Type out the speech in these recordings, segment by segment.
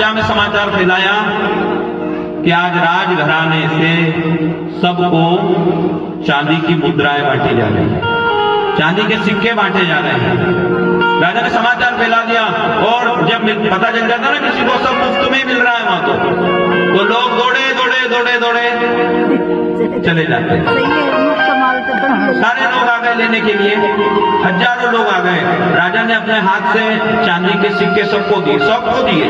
प्रजा में समाचार फैलाया कि आज राजघराने से सबको चांदी की मुद्राएं बांटी जा रही है, चांदी के सिक्के बांटे जा रहे हैं। राजा ने समाचार फैला दिया और जब पता चल जाता ना किसी को सब मुफ्त में मिल रहा है वहां तो लोग दौड़े दौड़े दौड़े दौड़े चले जाते हैं। सारे लोग आ गए लेने के लिए, हजारों लोग आ गए। राजा ने अपने हाथ से चांदी के सिक्के सबको दिए।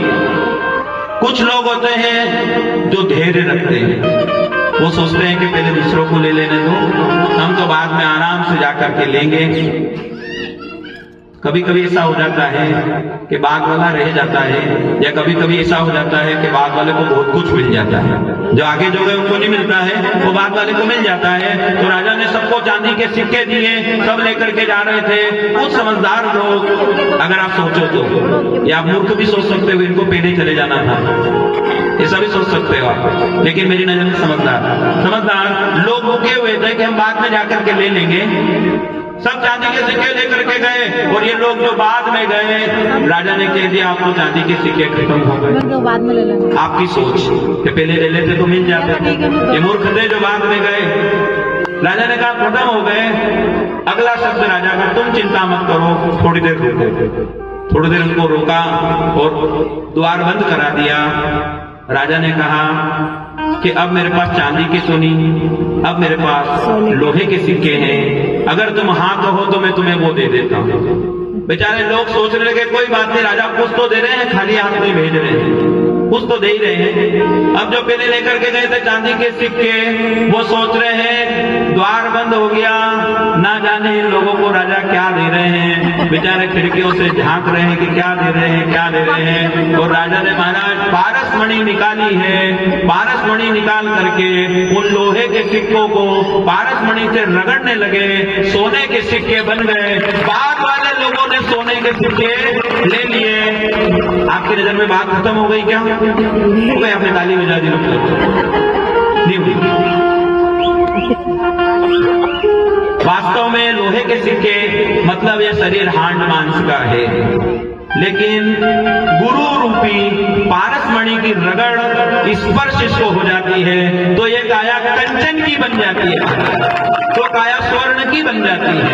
कुछ लोग होते हैं जो धैर्य रखते हैं, वो सोचते हैं कि पहले दूसरों को ले लेने दो, हम तो बाद में आराम से जाकर के लेंगे। कभी कभी ऐसा हो जाता है कि बाग वाला रह जाता है, या कभी कभी ऐसा हो जाता है कि बाग वाले को बहुत कुछ मिल जाता है, जो आगे जो गए उनको नहीं मिलता है वो बाग वाले को मिल जाता है। तो राजा ने सबको चांदी के सिक्के दिए, सब लेकर के जा रहे थे। कुछ समझदार लोग, अगर आप सोचो तो, या आप मूर्ख भी सोच सकते हो इनको पहले चले जाना था, ऐसा भी सोच सकते हो आप, लेकिन मेरी नजर में समझदार लोग रुके हुए थे कि हम बाद में जाकर के ले लेंगे। सब चांदी के सिक्के लेकर के गए और ये लोग जो बाद में गए, राजा ने कह दिया आपको चांदी के सिक्के खत्म हो गए। बाद में ले लेंगे। आपकी सोच कि पहले ले लेते तो मिल जाते थे, ये मूर्ख थे जो बाद में गए। राजा ने कहा खत्म हो गए। अगला शब्द राजा का, तुम चिंता मत करो, थोड़ी देर रुको। थोड़ी देर उनको रोका और द्वार बंद करा दिया। राजा ने कहा कि अब मेरे पास चांदी के तो नहीं, अब मेरे पास लोहे के सिक्के हैं, अगर तुम हाँ कहो तो मैं तुम्हें वो दे देता हूं। बेचारे लोग सोचने लगे कोई बात नहीं, राजा कुछ तो दे रहे हैं, खाली हाथ नहीं भेज रहे हैं, कुछ तो दे ही रहे हैं। अब जो पहले लेकर के गए थे चांदी के सिक्के, वो सोच रहे हैं द्वार बंद हो गया, ना जाने इन लोगों को राजा क्या दे रहे हैं। बेचारे खिड़कियों से झांक रहे हैं कि क्या दे रहे हैं। और राजा ने महाराज पारस मणि निकाली है, पारस मणि निकाल करके उन लोहे के सिक्कों को पारस मणि से रगड़ने लगे, सोने के सिक्के बन गए। बाद वाले लोगों ने सोने के सिक्के ले लिए। आपकी नजर में बात खत्म हो गई क्या? हो गई? आपने ताली बजा दी? नहीं हुई। वास्तव में लोहे के सिक्के मतलब ये शरीर हांड मांस का है, लेकिन गुरु रूपी पारस मणि की रगड़ स्पर्श इसको हो जाती है तो ये काया कंचन की बन जाती है, तो काया स्वर्ण की बन जाती है।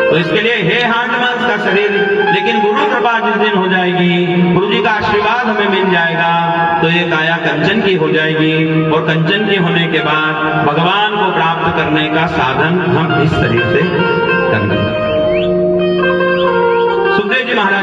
तो इसके लिए है हांड मांस का शरीर, लेकिन गुरु कृपा जिस दिन हो जाएगी, गुरु जी का आशीर्वाद हमें मिल जाएगा, तो ये काया कंचन की हो जाएगी। और कंचन की होने के बाद भगवान को प्राप्त करने का साधन हम इस शरीर से कर लेंगे। सुखदेव जी महाराज